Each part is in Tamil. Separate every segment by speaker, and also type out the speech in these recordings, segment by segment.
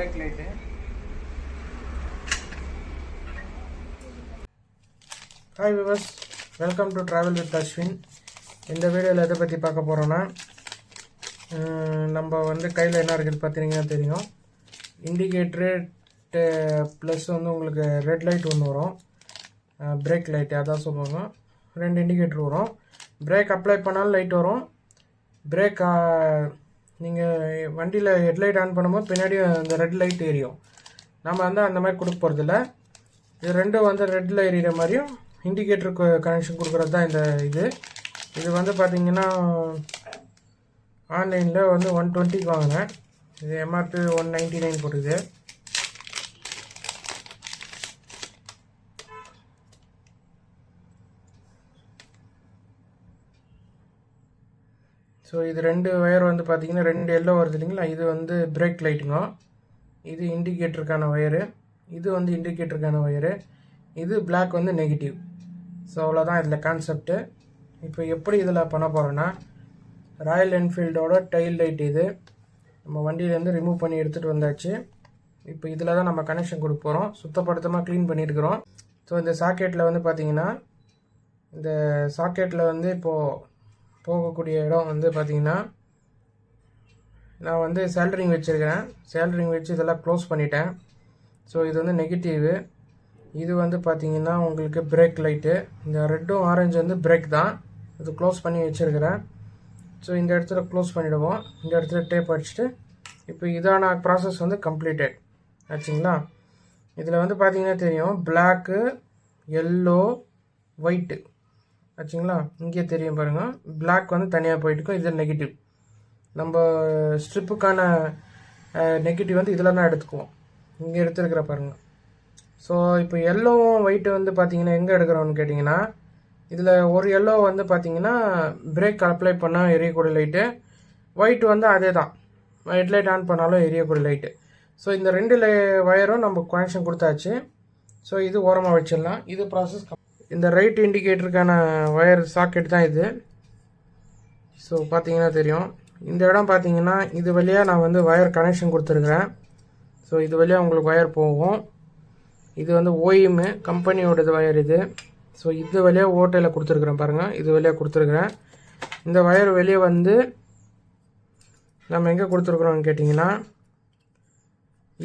Speaker 1: Break light. Hi viewers, welcome to travel with Ashwin. இந்த வீடியோவில் எதை பற்றி பார்க்க போகிறோன்னா, நம்ம வந்து கையில் என்ன இருக்குது பார்த்தீங்கன்னா தெரியும். இண்டிகேட்ரு ப்ளஸ் வந்து உங்களுக்கு ரெட் லைட் ஒன்று வரும், பிரேக் லைட்டு அதான் சொல்லுவாங்க. 2 இண்டிகேட்ரு வரும். பிரேக் அப்ளை பண்ணாலும் லைட் வரும். பிரேக் நீங்கள் வண்டியில் ஹெட்லைட் ஆன் பண்ணும்போது பின்னாடி அந்த ரெட் லைட் எரியும். நம்ம வந்து அந்த மாதிரி கொடுக்க போகிறதில்ல. இது ரெண்டும் வந்து ரெட்டில் எரியிற மாதிரியும் இண்டிகேட்டருக்கு கனெக்ஷன் கொடுக்குறது தான் இது வந்து பார்த்திங்கன்னா ஆன்லைனில் வந்து 120 வாங்கினேன். இது எம்ஆர்பி 199 போட்டுது. ஸோ இது 2 ஒயர் வந்து பார்த்திங்கன்னா 2 எல்லோ வருது இல்லைங்களா. இது வந்து பிரேக் லைட்டுங்க, இது இண்டிகேட்டருக்கான ஒயரு, இது வந்து இண்டிகேட்டருக்கான ஒயரு, இது பிளாக் வந்து நெகட்டிவ். ஸோ அவ்வளோதான் இதில் கான்செப்ட்டு. இப்போ எப்படி இதில் பண்ண போகிறோன்னா, ராயல் என்ஃபீல்டோட டெயில் லைட் இது நம்ம வண்டியிலேருந்து ரிமூவ் பண்ணி எடுத்துகிட்டு வந்தாச்சு. இப்போ இதில் தான் நம்ம கனெக்ஷன் கொடுக்க போகிறோம். சுத்தப்படுத்தமாக க்ளீன் பண்ணியிருக்கிறோம். ஸோ இந்த சாக்கெட்டில் வந்து பார்த்திங்கன்னா, இந்த சாக்கெட்டில் வந்து இப்போது போகக்கூடிய இடம் வந்து பார்த்திங்கன்னா, நான் வந்து சேல்டரிங் வச்சுருக்கிறேன். சேல்டரிங் வச்சு இதெல்லாம் க்ளோஸ் பண்ணிட்டேன். ஸோ இது வந்து நெகட்டிவு. இது வந்து பார்த்திங்கன்னா உங்களுக்கு பிரேக் லைட்டு. இந்த ரெட்டும் ஆரஞ்சு வந்து பிரேக் தான். இது க்ளோஸ் பண்ணி வச்சுருக்கிறேன். ஸோ இந்த இடத்துல க்ளோஸ் பண்ணிவிடுவோம். இந்த இடத்துல டேப் அடிச்சுட்டு இப்போ இதான ப்ராசஸ் வந்து கம்ப்ளீட்டட் ஆச்சுங்களா. இதில் வந்து பார்த்திங்கன்னா தெரியும், பிளாக்கு, எல்லோ, ஒயிட்டு ஆச்சுங்களா. இங்கே தெரியும் பாருங்கள், பிளாக் வந்து தனியாக போயிட்டுருக்கோம். இது நெகட்டிவ். நம்ம ஸ்ட்ரிப்புக்கான நெகட்டிவ் வந்து இதில் தான் எடுத்துக்குவோம். இங்கே எடுத்துருக்கிற பாருங்கள். ஸோ இப்போ எல்லோவும் ஒயிட்டு வந்து பார்த்திங்கன்னா எங்கே எடுக்கிறோன்னு கேட்டிங்கன்னா, இதில் ஒரு எல்லோ வந்து பார்த்திங்கன்னா பிரேக் அப்ளை பண்ணால் எரியக்கூடிய லைட்டு, ஒயிட் வந்து அதே தான், ஹெட்லைட் ஆன் பண்ணாலும் எரியக்கூடிய லைட்டு. ஸோ இந்த 2 ஒயரும் நம்ம கனெக்ஷன் கொடுத்தாச்சு. ஸோ இது ஓரமாக வச்சிடலாம். இது ப்ராசஸ். இந்த ரைட் இண்டிகேட்டருக்கான ஒயர் சாக்கெட் தான் இது. ஸோ பார்த்தீங்கன்னா தெரியும், இந்த இடம் பார்த்தீங்கன்னா இது வழியாக நான் வந்து ஒயர் கனெக்ஷன் கொடுத்துருக்குறேன். ஸோ இது வழியாக உங்களுக்கு ஒயர் போகும். இது வந்து ஓஎம் கம்பெனியோடது ஒயர் இது. ஸோ இது வழியாக ஓட்டையில் கொடுத்துருக்குறேன் பாருங்கள், இது வழியாக கொடுத்துருக்குறேன். இந்த ஒயர் வெளியே வந்து நம்ம எங்கே கொடுத்துருக்குறோன்னு கேட்டிங்கன்னா,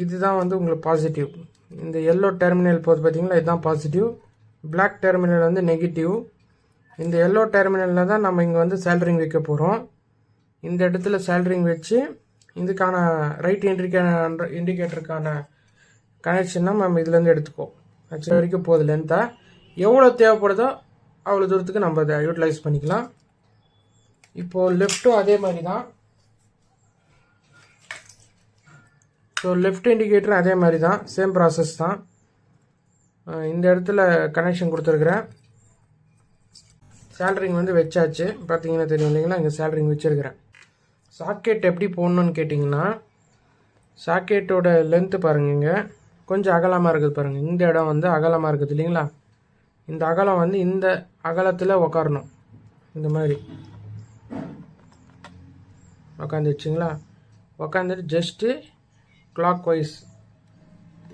Speaker 1: இதுதான் வந்து உங்களுக்கு பாசிட்டிவ். இந்த எல்லோ டெர்மினல் போது பார்த்தீங்களா, இதுதான் பாசிட்டிவ். பிளாக் டெர்மினல் வந்து நெகட்டிவ். இந்த எல்லோ டெர்மினலில் தான் நம்ம இங்கே வந்து சேல்டரிங் வைக்க போகிறோம். இந்த இடத்துல சேல்டரிங் வச்சு இதுக்கான ரைட் இண்டிகேட்டருக்கான கனெக்ஷன் நம்ம இதுலேருந்து எடுத்துக்குவோம். ஆக்சுவலி வரைக்கும் போகுது லென்த்தாக. எவ்வளோ தேவைப்படுதோ அவ்வளோ தூரத்துக்கு நம்ம அதை யூட்டிலைஸ் பண்ணிக்கலாம். இப்போது லெஃப்ட்டும் அதே மாதிரி தான். ஸோ லெஃப்ட் இண்டிகேட்டரும் அதே மாதிரி தான், சேம் ப்ராசஸ் தான். இந்த இடத்துல கனெக்ஷன் கொடுத்துருக்குறேன். சேல்டரிங் வந்து வச்சாச்சு. பார்த்தீங்கன்னா தெரியும் இல்லைங்களா, இங்கே சேல்டரிங் வச்சுருக்கிறேன். சாக்கெட் எப்படி போடணுன்னு கேட்டிங்கன்னா, சாக்கெட்டோட லென்த்து பாருங்கள், இங்கே கொஞ்சம் அகலமாக இருக்குது பாருங்கள். இந்த இடம் வந்து அகலமாக இருக்குது இல்லைங்களா. இந்த அகலம் வந்து இந்த அகலத்தில் உக்காரணும். இந்த மாதிரி உக்காந்துச்சுங்களா. உக்காந்துட்டு ஜஸ்ட்டு கிளாக் வைஸ்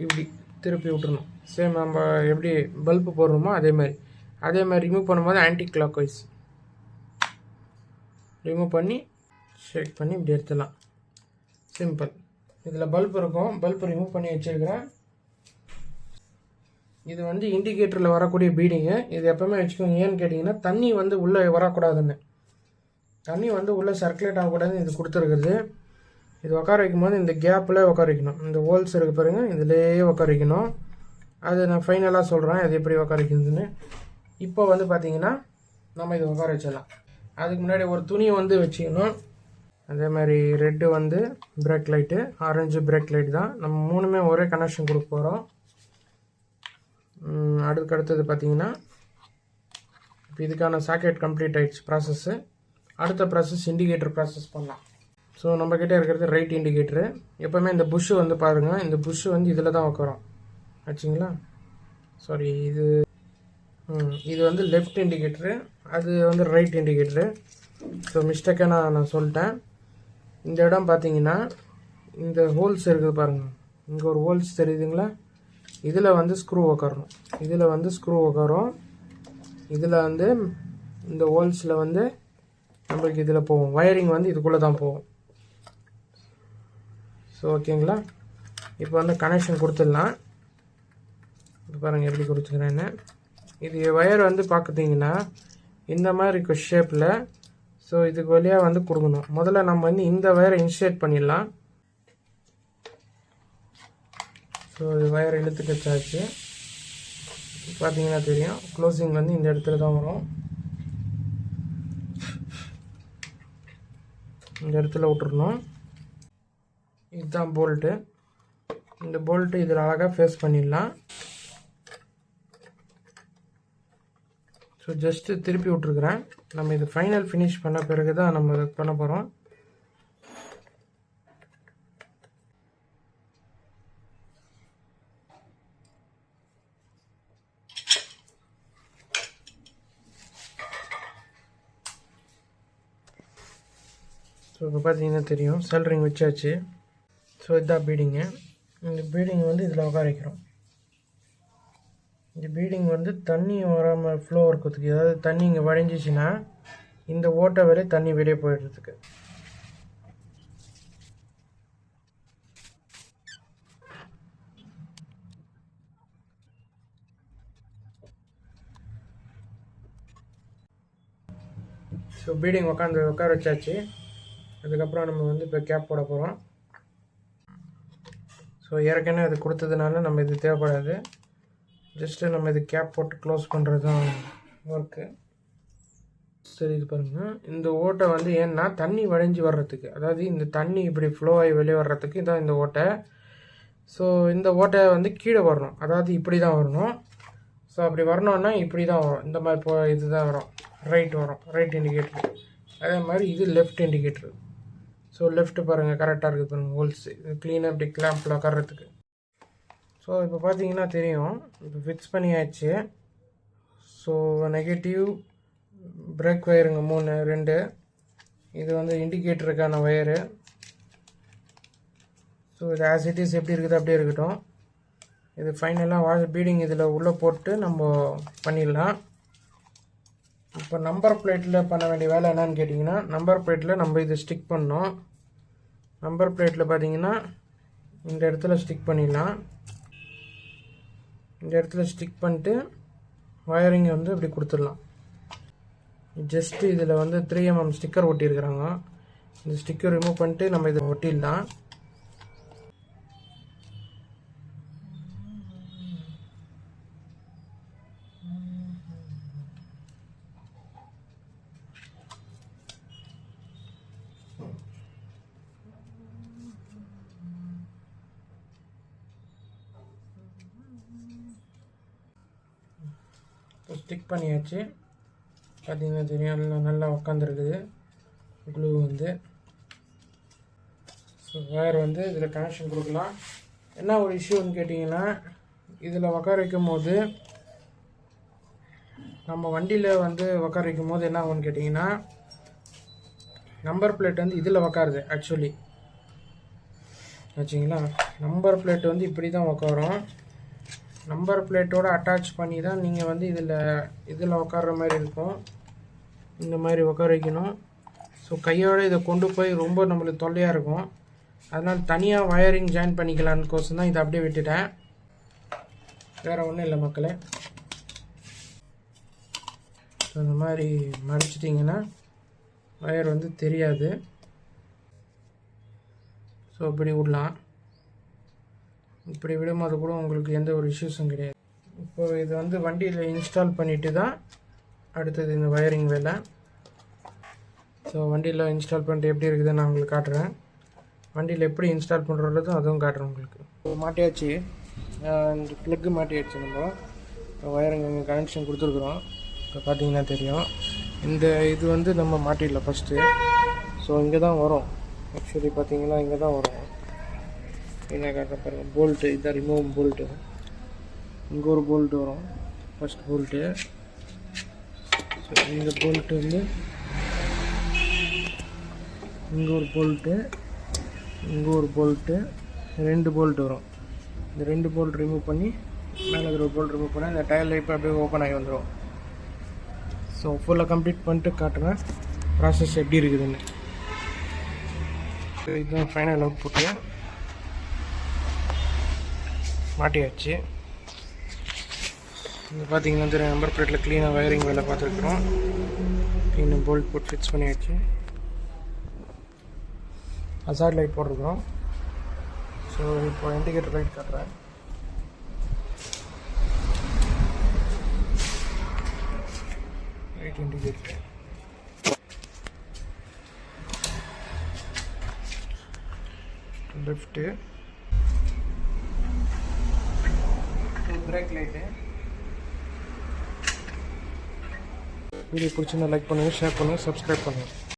Speaker 1: இப்படி திருப்பி விட்டுறணும். சேம் நம்ம எப்படி பல்பு போடுறோமோ அதே மாதிரி ரிமூவ் பண்ணும்போது ஆன்டி கிளாக் வைஸ் ரிமூவ் பண்ணி ஷேக் பண்ணி இப்படி எடுத்துடலாம். சிம்பிள். இதில் பல்ப் இருக்கும், பல்ப் ரிமூவ் பண்ணி வச்சுருக்கிறேன். இது வந்து இண்டிகேட்டரில் வரக்கூடிய பீடிங்கு. இது எப்போவுமே வச்சுக்கோங்க. ஏன்னு கேட்டிங்கன்னா, தண்ணி வந்து உள்ளே வரக்கூடாதுன்னு, தண்ணி வந்து உள்ளே சர்க்குலேட் ஆகக்கூடாதுன்னு இது கொடுத்துருக்குறது. இது உட்கார வைக்கும்போது இந்த கேப்பில் உட்கார வைக்கணும். இந்த ஹோல்ஸ் இருக்குது பாருங்கள், இதிலேயே உட்கார வைக்கணும். அது நான் ஃபைனலாக சொல்கிறேன் அது எப்படி உட்கார வைக்கிறதுன்னு. இப்போ வந்து பார்த்திங்கன்னா நம்ம இதை உட்கார வச்சிடலாம். அதுக்கு முன்னாடி ஒரு துணியை வந்து வச்சுக்கணும். அதே மாதிரி ரெட்டு வந்து break light, orange break light தான். நம்ம 3மே ஒரே கனெக்ஷன் கொடுக்க போகிறோம். அடுத்தது பார்த்திங்கன்னா இப்போ இதுக்கான சாக்கெட் கம்ப்ளீட் ஆகிடுச்சு ப்ராசஸ்ஸு. அடுத்த ப்ராசஸ் இண்டிகேட்டர் ப்ராசஸ் பண்ணலாம். ஸோ நம்மக்கிட்ட இருக்கிறது ரைட் இண்டிகேட்டரு. எப்போவுமே இந்த புஷ்ஷு வந்து பாருங்கள், இந்த புஷ்ஷு வந்து இதில் தான் உட்காரும் ஆச்சுங்களா. சாரி, இது வந்து லெஃப்ட் இண்டிகேட்டரு, அது வந்து ரைட் இண்டிகேட்டரு. ஸோ மிஸ்டேக்காக நான் சொல்லிட்டேன். இந்த இடம் பார்த்தீங்கன்னா இந்த ஹோல்ஸ் இருக்குது பாருங்கள், இங்கே ஒரு ஹோல்ஸ் தெரியுதுங்களா, இதில் வந்து ஸ்க்ரூ உக்காரணும். இதில் வந்து ஸ்க்ரூ உக்காரும். இதில் வந்து இந்த ஹோல்ஸில் வந்து நம்மளுக்கு இதில் போகும். வயரிங் வந்து இதுக்குள்ளே தான் போகும். ஸோ ஓகேங்களா, இப்போ வந்து கனெக்ஷன் கொடுத்துடலாம். இப்போ பாருங்கள் எப்படி கொடுத்துக்கிறேன்னு. இது வயர் வந்து பார்க்குறீங்கன்னா இந்த மாதிரி இருக்கும் ஷேப்பில். ஸோ இதுக்கு வழியாக வந்து கொடுக்கணும். முதல்ல நம்ம வந்து இந்த வயரை இன்சர்ட் பண்ணிடலாம். ஸோ இது வயர் இழுத்து வச்சாச்சு. பார்த்தீங்கன்னா தெரியும், க்ளோசிங் வந்து இந்த இடத்துல தான் வரும். இந்த இடத்துல விட்டுறணும். இதுதான் போல்ட்டு. இந்த போல்ட்டு இதில் அழகாக ஃபேஸ் பண்ணிடலாம். ஸோ ஜஸ்ட்டு திருப்பி விட்ருக்குறேன். நம்ம இது ஃபைனல் ஃபினிஷ் பண்ண பிறகு தான் நம்ம இது பண்ண போகிறோம். ஸோ இப்போ பார்த்தீங்கன்னா தெரியும், செல்ரிங் வச்சாச்சு. ஸோ இதுதான் பீடிங்கு. இந்த பீடிங் வந்து இதில் உட்கார வைக்கிறோம். இந்த பீடிங் வந்து தண்ணி வராமல் ஃப்ளோ இருக்கிறதுக்கு, ஏதாவது தண்ணி இங்கே வடிஞ்சிச்சின்னா இந்த ஓட்டை வெளியே தண்ணி வெளியே போயிடுறதுக்கு. ஸோ பீடிங் உட்கார வச்சாச்சு. அதுக்கப்புறம் நம்ம வந்து இப்போ கேப் போட போகிறோம். ஸோ ஏற்கனவே அது கொடுத்ததுனால நம்ம இது தேவைப்படாது. ஜஸ்ட்டு நம்ம இது கேப் போட்டு க்ளோஸ் பண்ணுறது தான் ஒர்க்கு. சரி, இது பாருங்கள், இந்த ஓட்டை வந்து ஏன்னா தண்ணி வடிஞ்சு வர்றதுக்கு, அதாவது இந்த தண்ணி இப்படி ஃப்ளோ ஆகி வெளியே வர்றதுக்கு இதான் இந்த ஓட்டை. ஸோ இந்த ஓட்டை வந்து கீழே வரணும், அதாவது இப்படி தான் வரணும். ஸோ அப்படி வரணுன்னா இப்படி தான் வரும். இந்த மாதிரி இது தான் வரும், ரைட் வரும், ரைட் இண்டிகேட்டர். அதே மாதிரி இது லெஃப்ட் இண்டிகேட்டர். ஸோ லெஃப்ட்டு பாருங்கள் கரெக்டாக இருக்குது பாருங்கள், ஹோல்ஸ் இது க்ளீனாக இப்படி கிளாம்பில் உட்கார்றதுக்கு. ஸோ இப்போ பார்த்தீங்கன்னா தெரியும், இப்போ ஃபிக்ஸ் பண்ணியாச்சு. ஸோ நெகட்டிவ் பிரேக் வயருங்க 2. இது வந்து இண்டிகேட்டருக்கான வயரு. ஸோ இது ஆஸ் இட் இஸ் எப்படி இருக்குது அப்படியே இருக்கட்டும். இது ஃபைனலாக பீடிங் இதில் உள்ளே போட்டு நம்ம பண்ணிடலாம். இப்போ நம்பர் பிளேட்டில் பண்ண வேண்டிய வேலை என்னன்னு கேட்டிங்கன்னா, நம்பர் பிளேட்டில் நம்ம இது ஸ்டிக் பண்ணோம். நம்பர் பிளேட்டில் பார்த்தீங்கன்னா இந்த இடத்துல ஸ்டிக் பண்ணிடலாம். இந்த இடத்துல ஸ்டிக் பண்ணிட்டு வயரிங்கை வந்து இப்படி கொடுத்துடலாம். ஜஸ்ட்டு இதில் வந்து 3mm ஸ்டிக்கர் ஒட்டியிருக்கிறாங்க. இந்த ஸ்டிக்கர் ரிமூவ் பண்ணிட்டு நம்ம இதை ஒட்டிடலாம். ஸ்டிக் பண்ணியாச்சு. பார்த்தீங்கன்னா தெரியும், நல்லா உட்காந்துருக்குது க்ளூ வந்து. ஸோ வயர் வந்து இதில் கனெக்ஷன் கொடுக்கலாம். என்ன ஒரு இஷ்யூன்னு கேட்டிங்கன்னா, இதில் உட்கார வைக்கும் போது நம்ம வண்டியில் வந்து உட்கார வைக்கும் போது என்ன ஆகும்னு கேட்டிங்கன்னா, நம்பர் பிளேட் வந்து இதில் உட்காருது ஆக்சுவலி வச்சிங்களா. நம்பர் பிளேட் வந்து இப்படி தான் உட்காரும். நம்பர் பிளேட்டோடு அட்டாச் பண்ணி தான் நீங்கள் வந்து இதில் உட்கார்ற மாதிரி இருக்கும். இந்த மாதிரி உட்கார வைக்கணும். ஸோ கையோடு இதை கொண்டு போய் ரொம்ப நம்மளுக்கு தொல்லையாக இருக்கும். அதனால் தனியாக வயரிங் ஜாயின் பண்ணிக்கலான்னு கோசம் தான் இதை அப்படியே விட்டுட்டேன். வேறு ஒன்றும் இல்லை மக்களே. ஸோ இந்த மாதிரி மடிச்சிட்டிங்கன்னா வயர் வந்து தெரியாது. ஸோ இப்படி விடலாம். இப்படி விடும்போது கூட உங்களுக்கு எந்த ஒரு இஷ்யூஸும் கிடையாது. இப்போ இது வந்து வண்டியில் இன்ஸ்டால் பண்ணிவிட்டு தான் அடுத்தது இந்த வயரிங் வேலை. ஸோ வண்டியில் இன்ஸ்டால் பண்ணிட்டு எப்படி இருக்குதுன்னு நான் உங்களுக்கு காட்டுறேன். வண்டியில் எப்படி இன்ஸ்டால் பண்ணுறதும் அதுவும் காட்டுறேன் உங்களுக்கு. மாட்டியாச்சு, இந்த ப்ளக்கு மாட்டியாச்சு. நம்ம இப்போ வயரிங் கனெக்ஷன் கொடுத்துருக்குறோம். இப்போ பார்த்தீங்கன்னா தெரியும், இந்த இது வந்து நம்ம மாட்டிடலாம் ஃபஸ்ட்டு. ஸோ இங்கே தான் வரும் ஆக்சுவலி, பார்த்தீங்கன்னா இங்கே தான் வரும். என்ன காட்டுற பாருங்கள், போல்ட்டு இதான் ரிமூவ் போல்ட்டு. இங்கே ஒரு போல்ட்டு வரும், ஃபஸ்ட் போல்ட்டு. ஸோ இந்த போல்ட்டு வந்து இங்கே ஒரு போல்ட்டு, இங்கே ஒரு போல்ட்டு, 2 போல்ட்டு வரும். இந்த 2 போல்ட் ரிமூவ் பண்ணி மேலே இருக்கிற போல்ட் ரிமூவ் பண்ணால் இந்த டயர் லைட் அப்படியே ஓப்பன் ஆகி வந்துடும். ஸோ ஃபுல்லாக கம்ப்ளீட் பண்ணிட்டு காட்டுறேன் ப்ராசஸ் எப்படி இருக்குதுன்னு. இதுதான் ஃபைனல் அவுட் புட்டு. மாட்டியாச்சு. இது பார்த்தீங்கன்னா தெரியும், நம்பர் பிளேட்டில் க்ளீனாக வயரிங் வேலை பார்த்துருக்குறோம். க்ளீனாக போல்ட் போட்டு ஃபிக்ஸ் பண்ணியாச்சு. ஹசார்ட் லைட் போட்டிருக்கிறோம். ஸோ இப்போ இண்டிகேட்டர் லைட் காட்டுறேன். Light indicator left, break light. Video பிடிச்சிருந்தா லைக் பண்ணுங்கள், ஷேர் பண்ணுங்கள், சப்ஸ்கிரைப் பண்ணுங்கள்.